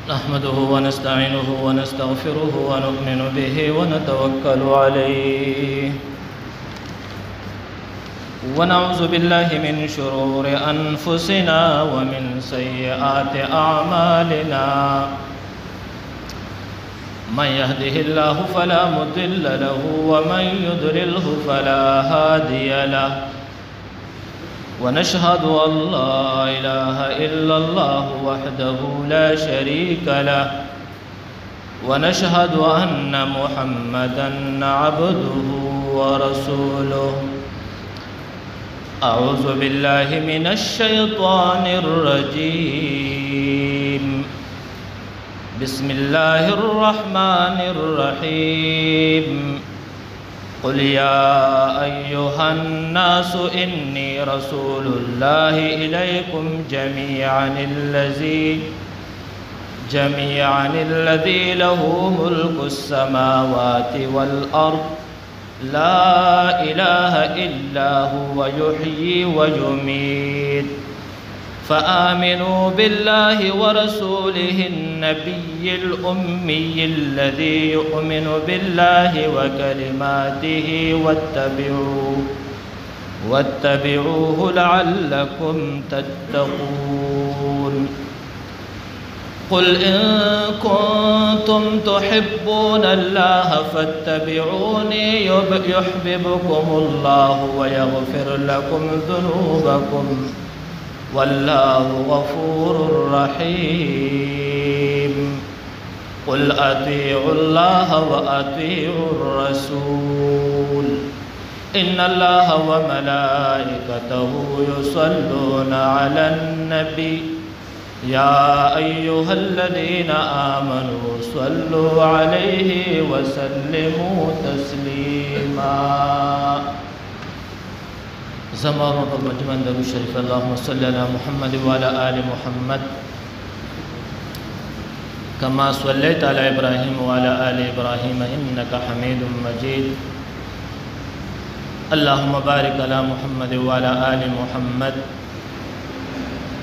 نحمده ونستعينه ونستغفره ونؤمن به ونتوكل عليه ونعوذ بالله من شرور أنفسنا ومن سيئات أعمالنا من يهده الله فلا مضل له ومن يضلله فلا هادي له ونشهد أن لا إله إلا الله وحده لا شريك له ونشهد أن محمدًا عبده ورسوله أعوذ بالله من الشيطان الرجيم بسم الله الرحمن الرحيم قل يا أيها الناس إني رسول الله إليكم جميعا الذي له ملك السماوات والأرض لا إله إلا هو يحيي ويميت فآمنوا بالله ورسوله النبي الأمي الذي يؤمن بالله وكلماته واتبعوه لعلكم تتقون قل إن كنتم تحبون الله فاتبعوني يحببكم الله ويغفر لكم ذنوبكم والله غفور رحيم قل أطيعوا الله وأطيعوا الرسول إن الله وملائكته يصلون على النبي يا أيها الذين آمنوا صلوا عليه وسلموا تسليما زمان رب مجمع درود شريف اللهم صل على محمد وعلى آل محمد كما صليت على إبراهيم وعلى آل إبراهيم إنك حميد مجيد اللهم بارك على محمد وعلى آل محمد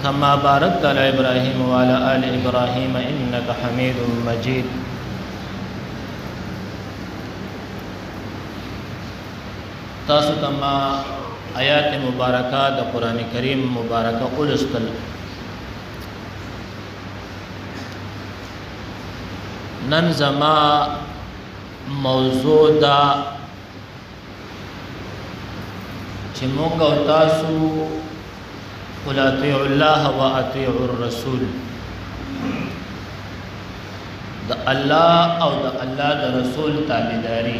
كما باركت على إبراهيم وعلى آل إبراهيم إنك حميد مجيد تاسو تما آیات مبارکہ دا قرآن کریم مبارکہ اولستل نن زما موضوع دا چه مونگا و تاسو قل اطیعوا اللہ و اطیعوا الرسول دا اللہ او دا اللہ دا رسول تابداری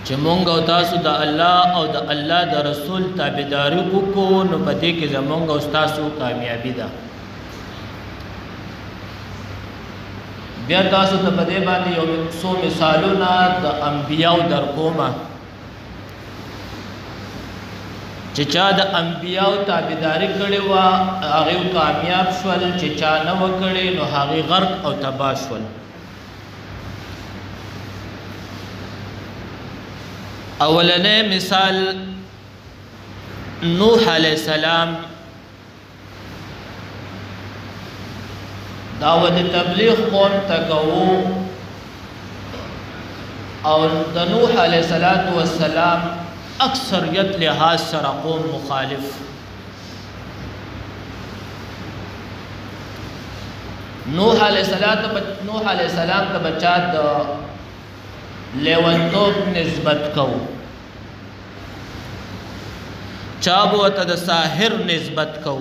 چې مونږ او تاسو د الله او د الله د رسول تابعداري وکړو نو په دې کې زمونږ او تاسو کامیابی ده بیا تاسو ته په دې باندې یو څو مثالونه د انبیاو در کومه چې چا د انبیاو تابعداري کړې وه هغې کامیاب شول چې چا نه وکړې نو هغې غرق او تباه شول اولنې مثال نوح علیہ السلام دعوت تبلیغ قوم تکو او د نوح علیہ السلام اکثریت لحاظ سره قوم مخالف نوح علیہ السلام ته بچا د لیونتوب نسبت کو چابو ته د ساحر نسبت کو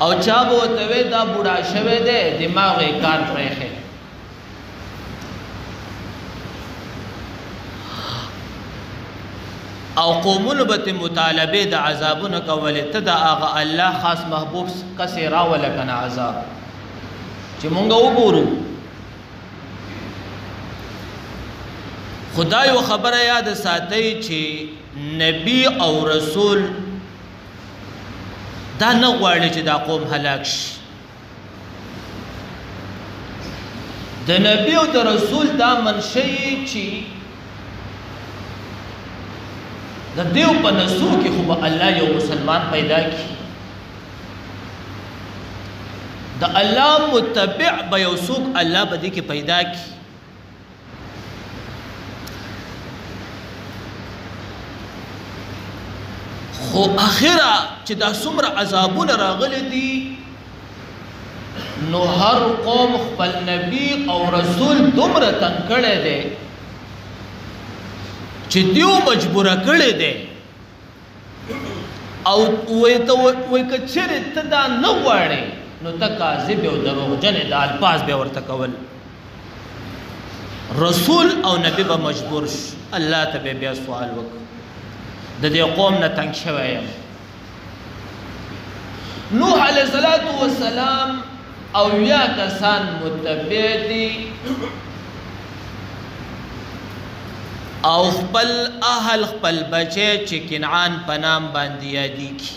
او چابو ته وې دا بوډا شوه دی دماغ یې کار پرېخه او قومونو به مطالبه د عذابونو کولې ته د هغه الله خاص محبوب کسې راوله کنه عذاب چې مونږ وګورو خدای و خبره یاد ساتي چې نبی او رسول دا نه غواړي چې دا قوم هلاک شي د نبی او د رسول دا منشي چې د دیو په نسو کې خو به الله یو مسلمان پیدا کی د الله متبع به یو څوک الله به دې کې پیدا کی خو اخره چې دا څومره عذابونه راغلي دي نو هر قوم خپل نبی او رسول دومره تنګ کړی دی چې دیو مجبوره کړی دی او وایي که چېرې ته دا نه غواړې نو ته کاذب او دروغجن د الفاظ به ورته کول رسول او نبی به مجبور شي الله ته به بیا سوال وکړي د دې قوم نه تنګ شوی یم نوح علیه السلام او یا کسان متبع دي او خپل اهل خپل بچی چې کنعان په نام باندې یادېږي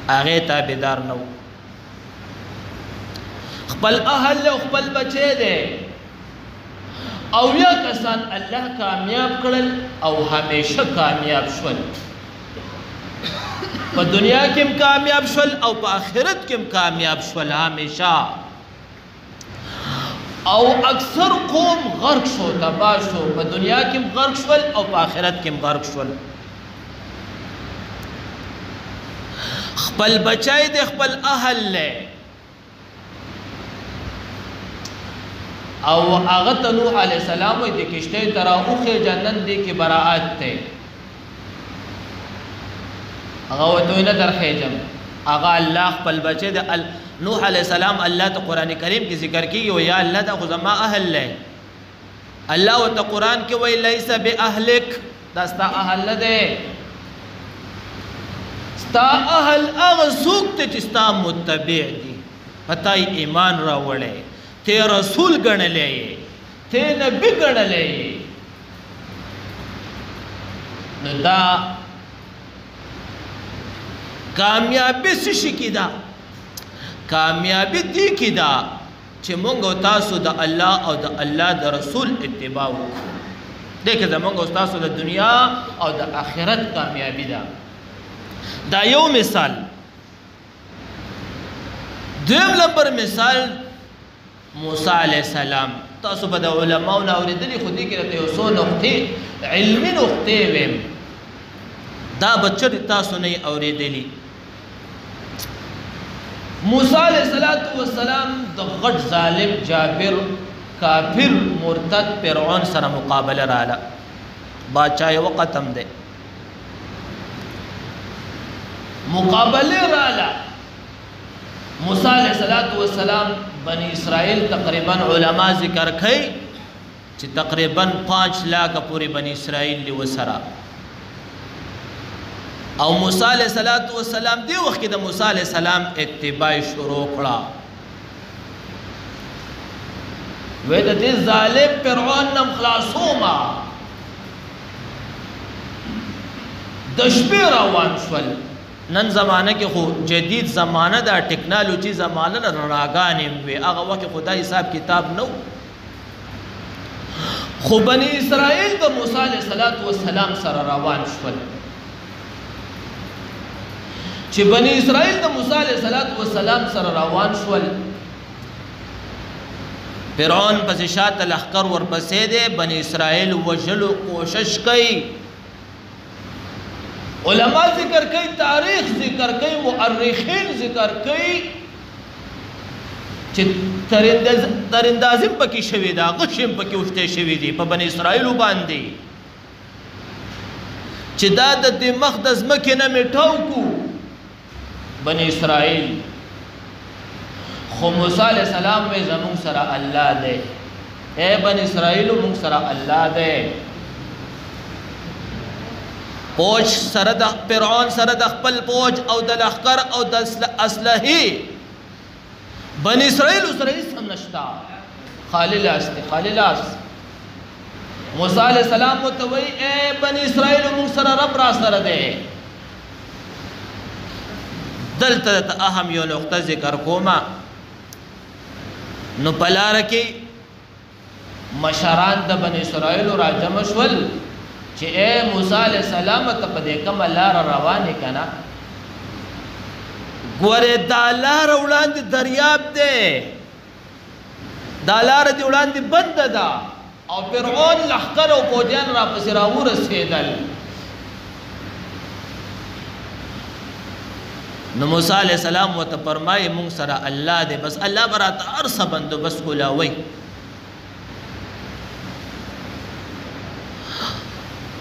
هغې تابعدار نه و خپل اهل او خپل بچی دی او یا کسان الله کامیاب کړل او همیشه کامیاب شول په دنیا کې هم کامیاب شول او په آخرت کې هم کامیاب شول همیشه او اکثر قوم غرق شو تباه شو په دنیا کې هم غرق شول او په آخرت کې هم غرق شول خپل بچای د خپل اهل له او هغه ته نوح علیه السلام د کشتۍ ته راوخې جنت دی کې براءت ته هغه ورته نه درخېږم هغه الله خپل بچی د نوح علیه السلام الله ته قرآن کریم کې ذکر کیږي او یا الله دا خو زما اهل له الله ورته قرآن کې وایي لیس باهلک دا ستا اهل نه دی ستا اهل هغه څوک ته چې ستا متبع دي پته ایمان راوړی ته رسول ګڼلی ته نبی ګڼلی نو دا کامیابی څه شي کې ده کامیابی دې کې ده چې مونږ او تاسو د الله او د الله د رسول اتباع وکړو دې کې زمونږ او تاسو د دنیا او د آخرت کامیابی ده دا یو مثال دویم نمبر مثال موسی علیہ السلام تاسو به د علماو نه اورېدلي خو دې کې راته یو څو نقطې علمي نقطې ویم دا به چېرې تاسو نه یې اورېدلي موسی علیہ السلام د غټ ظالم جابر کافر مرتد فرعون سره مقابله رااله بادشاہ یې وخت هم دی مقابله رااله موسی علیہ السلام بنی اسرائیل تقریبا علماء ذکر کئی چې تقریبا 5 लाख پوری بنی اسرائیل لی وسره او موسی علیہ السلام دی وخت د موسی علیہ السلام اتباع شروع کړه وې د دې ظالم فرعون نم خلاصوما د شپې روان شول نن زمانه کې خو جدید زمانه دا ټیکنالوژي زمانه راغانې وي هغه وخت خدای حساب کتاب نو خو بنی اسرائیل د موسی علیہ السلام سره روان شول چې بنی اسرائیل د موسی علیہ السلام سره روان شول فرعون پس شاته لخر ورپسې دی بنی اسرائیل وجلو کوشش کوي علماء ذکر کوي تاریخ ذکر کوي مؤرخین ذکر کوي چې ترندازم پکې شوی دا غشم پکې وشته شوی دی په بنی اسرائیل باندې چې دا د مقدس مکه نه میټاو کو بنی اسرائیل خو موسی علیہ السلام وې زمون سره الله دی اے بنی اسرائیل مون سره الله دی پوج سره د فرعون سره د خپل پوج او د لخر او د اسلحه بنی اسرائیل سره هیڅ هم نشتا خالی لاس موسی علیہ السلام متوي اے بنی اسرائیل مون سره رب را سره دی دلته اهم یو نقطه ذکر کومه نو پلار کې مشران د بنی اسرائیل را جمع شول چې اے موسی علیہ السلام ته په دې کومه لار روانې کنا ګوره دا لار وړاندې دریاب دی دا لار دې وړاندې بند ده او فرعون لښکر او فوجیان راپسې راورسېدل نو موسی علیہ السلام ورته فرمایي مونږ سره الله دی بس الله به راته هر څه بندوبست کولاوی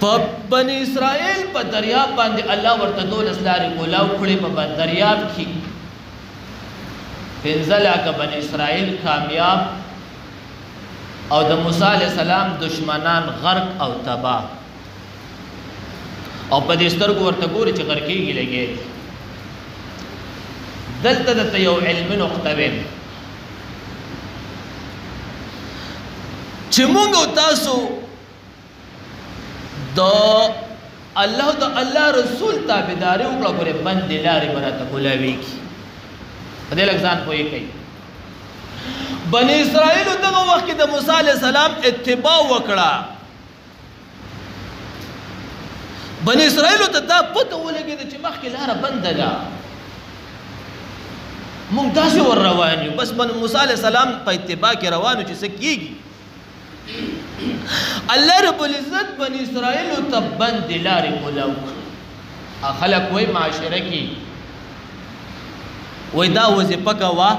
په بني اسرائیل په دریاب باندې الله ورته 12 لارې کولاو کړې په دریاب کې 15 لاکه بني اسرائیل کامیاب او د موسی علیہ السلام دشمنان غرق او تباہ او په دې سترګو ورته ګوري چې غرق کېږي لګي دلته د یو علم نقطه ویم چې موږ تاسو د الله رسول تابعداري وکړه ګوره باندې لارې برته کولاوي کی په دې لږ پوي کوي بني اسرائیل دغه وخت کې د موسی علیہ السلام اتباع وکړه بني اسرائیل ته دا پته ولګېده چې مخکې لاره بنده ده مونږ داسې ور روان یو بس موسی علیہ السلام په اتباع کې روانو چې څه کېږي الله رب العزت بني اسرائیل ته بندې لارې کولاو خلک وایي معاشره کې وایي دا وظیفه کوه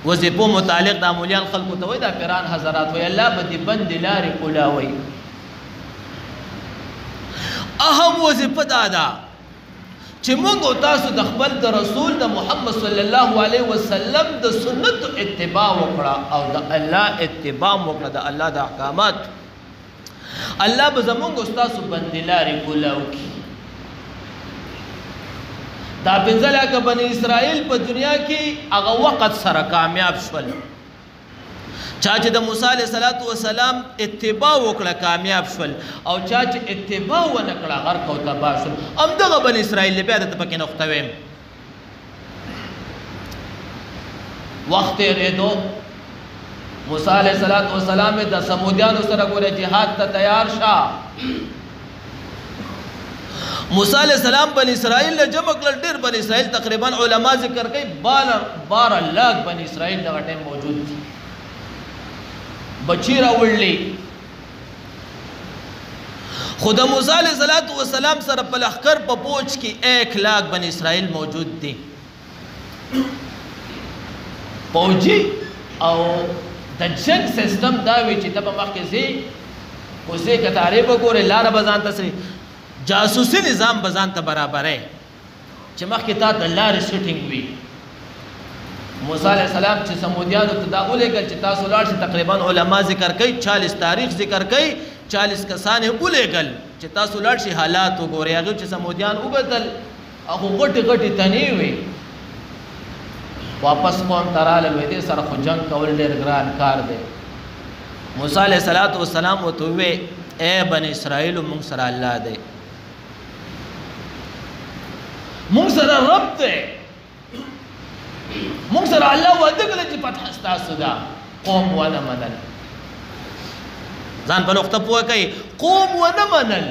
وظیفو متعلق د مولیان خلکو ته وایي دا پیران حضرات وایي الله به دې بندې لارې کولاوي اهم وظیفه دا ده چې موږ تاسو د خپل د رسول د محمد صلی الله علیه وسلم د سنت اتباع وکړه او د الله اتباع وکړه د الله د احکامات الله به زموږ تاسو باندې لارې کولاو کی دا 15 لاکه بني اسرائیل په دنیا کې هغه وخت سره کامیاب شول چا چې د موسی علیہ السلام اتباع وکړه کامیاب شول او چا چې اتباع ونه کړه غرق او تباہ شول همدغه بني اسرائیل بیا د پکې نقطه ویم وخت ریدو موسی علیہ السلام د سمودیانو سره ګوره جهاد ته تیار شه موسی علیہ السلام بني اسرائیل له جمع کړل ډېر بني اسرائیل تقریبا علما ذکر کوي 12 لاکھ بني اسرائیل دغه ټیم موجود دي بچی راوړلې خدا موسی علیہ السلام سره په لښکر په پوچ کې 1 لاکھ بني اسرائیل موجود دي پوجي او د جنگ سیستم دا وی چې ته په مخکې زی کوسه کتارې وګوره لار بزان تسری جاسوسي نظام بزان ته برابرې چې مخکې تا د لارې سټینګ وی موسی علیہ السلام چې سمودیانو ته دا ولېږل چې تاسو لاړ شئ تقریبا علما ذکر کوي 40 تاریخ ذکر کوي 40 کسان یې ولېږل چې تاسو لاړ شئ حالات وګورئ هغه چې سمودیان وګتل هغه غټې غټې تنې وي واپس قوم تراله وې دې سره خو جنگ کول ډېر ګران کار دی موسی علیہ السلام وته وې اے بني اسرائیل موږ سره الله دی موږ سره رب دی موږ سره الله وعده کړی چې فتح ستاسو ده قوم ونه منل ځان په نقطه پوه کوي قوم ونه منل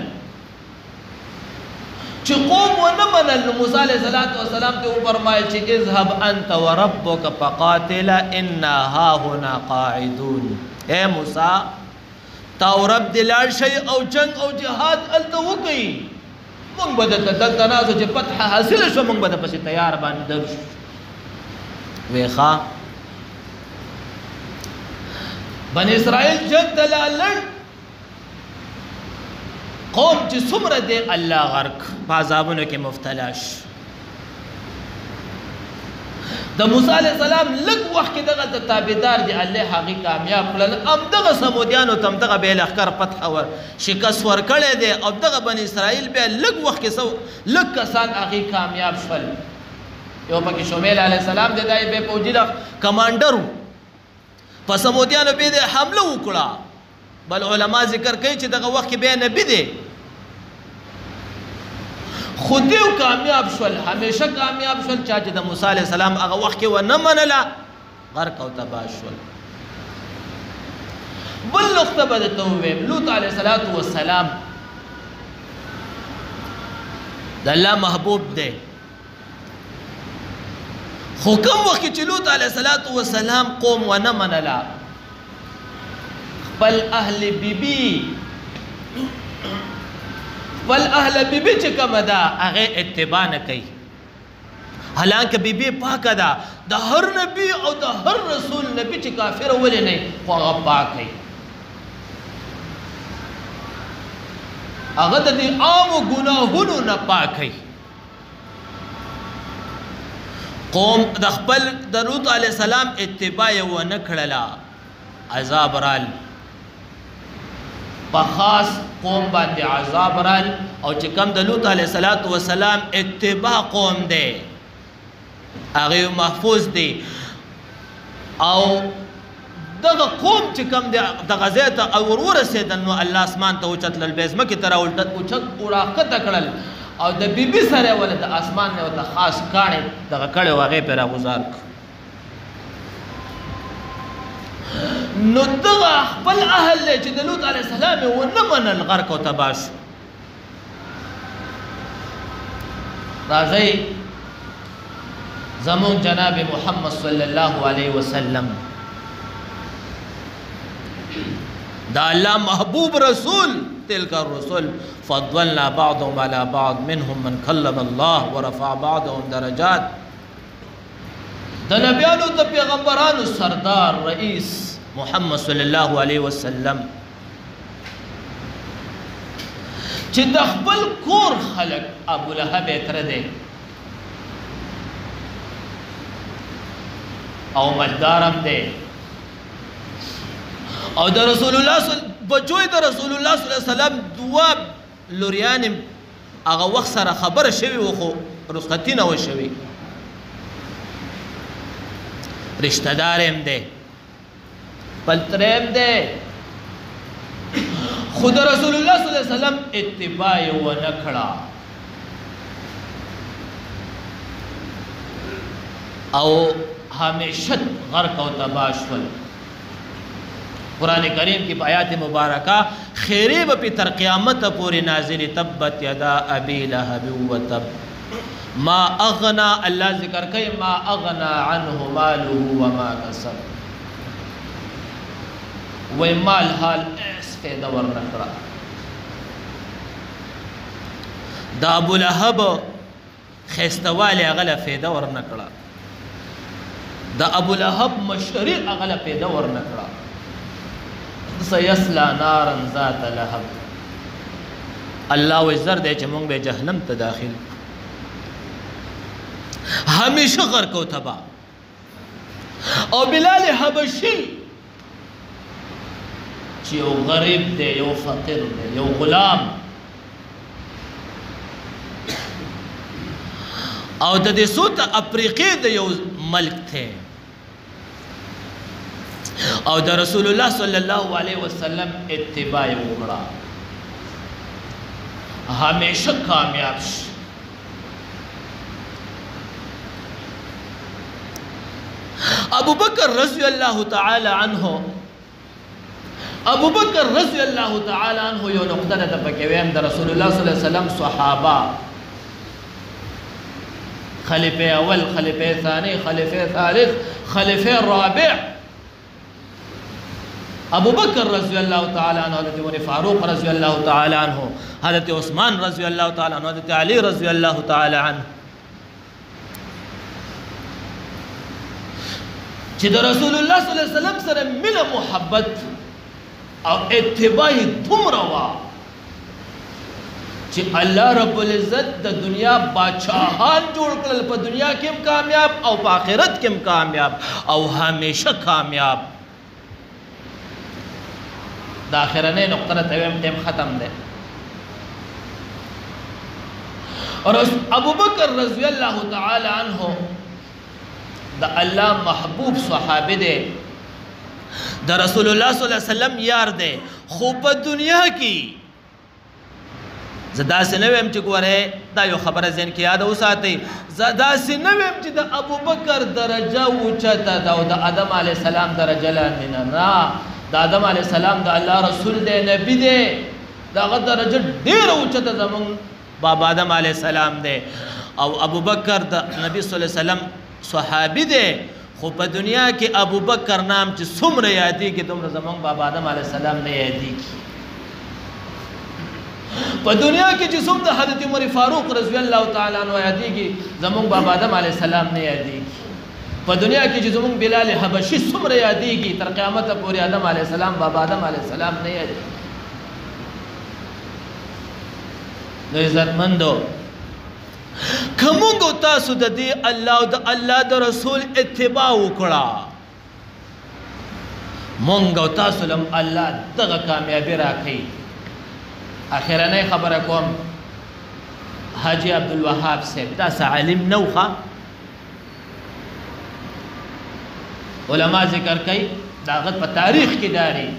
چې قوم ونه منل نو موسی علیہ السلام ته وفرمایل چې اذهب انت وربك فقاتلا انا هاهنا قاعدون اے موسی تا رب دلال شي او جنگ او جهاد الته وکي موږ به د تنازع چې فتح حاصل شو موږ به پسې تیار باندې درشو ویخا بني اسرائیل جنگ دلالن قوم چې څومره دی الله غرق په عذابونو کې مبتلاش د موسی علیہ السلام لږ وخت کې دغه تابعدار دی الله هغه کامیاب کړل ام دغه سمودیانو تم دغه به لخر فتح ور شکست ور کړی دی او دغه بني اسرائیل به لږ وخت کې لږ کسان هغه کامیاب شول یو پکې شمیل علیہ السلام د دای به فوجي د کمانډر په سمودیانو به د حمله وکړه بل علما ذکر کوي چې دغه وخت به نبی دی خود یو کامیاب شول همیشه کامیاب شول چا چې د موسی علیہ السلام هغه وخت کې و نه منله غرق او تباہ شول بل نقطه به ته ویم لوط علیہ السلام د الله محبوب دی خو کوم وخت چې لوط علیه السلام قوم ونه منله خپل اهل بیبي چې کومه ده هغې اتباع نه کوي حالانکه بیبي پاکه ده د هر نبي او د هر رسول نبي چې کافر ولې نه خو هغه پاک دی هغه د دې عامو ګناهونو نه پاک دی قوم د خپل د لوط علیه السلام اتباع یې ونه کړله عذاب رال په خاص قوم باندې عذاب رال او چې کوم د لوط علیه السلام اتباع قوم دی هغه محفوظ دی او دغه قوم چې کوم دی دغه ځای ته ورورسېدل نو الله اسمان ته اوچتلل بیا ځمکې ته راوچت راښکته کړل او د بیبي سره ولې د اسمان نه ورته خاص کاڼې دغه کړی و هغې پرې راغوزار کړو نو دغه خپل اهل دی چې د لوط علیه السلام یې ونه منل غرق او تباه شو راځئ زمون جناب محمد صلی الله علیه وسلم دا الله محبوب رسول تلك الرسل فضلنا بعضهم على بعض منهم من كلم الله ورفع بعضهم درجات د نبیانو د پیغمبرانو سردار رئیس محمد صلی الله علیه وسلم چې د خپل کور خلق ابو لهب یې تره دی او مالدارم دی او د رسول الله بچوی د رسول الله صلی الله علیه وسلم دوه لوریان هغه وخت سره خبره شوي و خو رخصتي نه وه شوي رشته دار هم دی بل تره هم دی خو د رسول الله صلی الله علیه وسلم اتباع یې ونه کړه او همیشه غرق او تباه شول قرآن کریم کی آیات مبارکہ خیرے بپی تر قیامت پوری نازل تبت یدا ابی لہب و تب ما اغنا اللہ ذکر کئی ما اغنا عنہ مالہ وما کسب وی مال حال ایس فیدہ ورنکرا دا ابو لہب خیستوالی اغلا فیدہ ورنکرا دا ابو لہب مشری اغلا فیدہ ورنکرا سیسلا نارا ذات لہب اللہ وزر دے چھ مونگ بے جہنم تا داخل ہمیشہ غرق و تبا او بلال حبشی چھ یو غریب دے یو فقیر دے یو غلام او دا دے سوتا افریقی دے یو ملک تھے او دا رسول اللہ صلی اللہ علیہ وسلم اتباع وکړه ہمیشہ کامیاب شي ابو بکر رضی اللہ تعالی عنہ یو نقطه ده پکې ویم د رسول الله صلی الله علیه وسلم صحابه خلیفہ اول خلیفہ ثانی خلیفہ ثالث خلیفہ رابع ابو بکر رضی اللہ تعالی عنہ حضرت عمر فاروق رضی اللہ تعالی عنہ حضرت عثمان رضی اللہ تعالی عنہ حضرت علی رضی اللہ تعالی عنہ چې د رسول الله صلی الله علیه وسلم سره مینه محبت او اتباع دومره وه چې الله رب العزت د دنیا بادشاهان جوړ کړل په دنیا کې هم کامیاب او په آخرت کې هم کامیاب او همیشه کامیاب د آخرنۍ نقطه ته ویم ټیم ختم دی اور ابو بکر رضی اللہ تعالی عنہ دا اللہ محبوب صحابی دے دا رسول اللہ صلی اللہ علیہ وسلم یار دے خوب دنیا کی زدا سے نویم چی گوارے دا یو خبر زین کی یاد ہو ساتے زدا سے نویم چی دا ابو بکر درجہ اوچتا دا دا آدم علیہ السلام درجہ لانینا نا دا آدم علیہ السلام دا اللہ رسول دے نبی دے دا غد درجہ دیر اوچتا زمان بابا آدم علیہ السلام دے او ابو بکر د نبی صلی الله علیه وسلم صحابي دے خو په دنیا کې ابو بکر نام چې څومره یادېږي دومره زمونږ بابا آدم علیه السلام نه یادېږي په دنیا کې چې څومره حضرت عمر فاروق رضی الله تعالی عنہ یادېږي زمونږ بابا آدم علیه السلام نه یادېږي په دنیا کې چې زمونږ بلال حبشي څومره یادېږي تر قیامت پورې آدم علیه السلام بابا آدم علیه السلام نه یادېږي نو عزتمندو کومو تاسو د دې الله او د الله د رسول اتباع وکړه مونږ او تاسو لم الله دغه کامیابی راکړي اخرنۍ خبره کوم حاجی عبدالوهاب صاحب دا عالم نوخه علما ذکر کوي داغت په تاریخ کې داري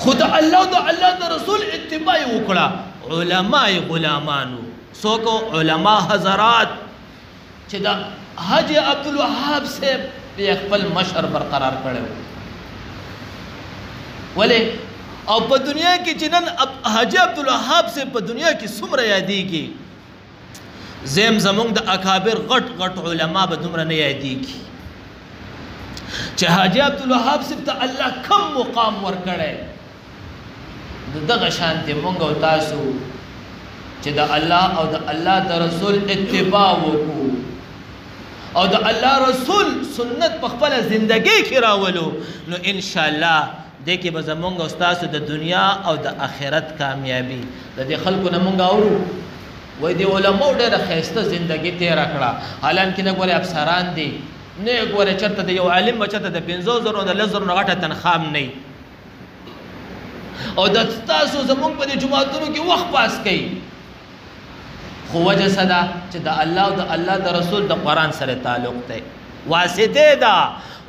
خود الله او د الله د رسول اتباع وکړه علماء غلامانو سوکو علماء حضرات چې دا حاجی عبدالوهاب صاحب په خپل مشر برقرار کړو ولې او په دنیا کې چې نن حاجی عبدالوهاب صاحب په دنیا کې څومره یادېږي زم زمونږ د اکابر غټ غټ علما به دومره نه یادېږي چې حاجی عبدالوهاب صاحب ته الله کم مقام ورکړی دغه شانتي مونږ او تاسو چې د الله او د الله د رسول اتباع وکړو او د الله رسول سنت په خپل ژوندۍ کې راولو نو ان شاء الله دې کې به زمونږ او تاسو د دنیا او د آخرت کامیابی د دې خلکو نه مونږ اورو وای دی علماء ډېره ښایسته ژوندۍ تېره کړه حالانکه نه ګورې افسران دي نه ګورې چېرته د یو عالم به چېرته د 500,000 د 10,000 نه غټه تنخواه نه او د تاسو زمونږ په دې جماعتونو کې وخت پاس کوي خو وجه څه ده چې د الله او د الله د رسول د قرآن سره تعلق دی واسطه ده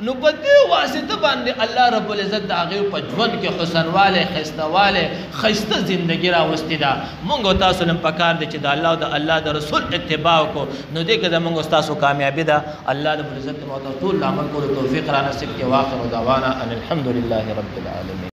نو په دې واسطه باندې الله رب العزت د هغې په ژوند کې حسنوالی ښایستهوالی ښایسته زندګي راوستې ده مونږ او تاسو لم پکار دی چې د الله او د الله د رسول اتباع وکړو نو دې کې زمونږ او تاسو کامیابي ده الله رب العزت موږ ته ټول عمل کولو توفیق را نصیب کړي واخر دعوانا ان الحمد لله رب العالمین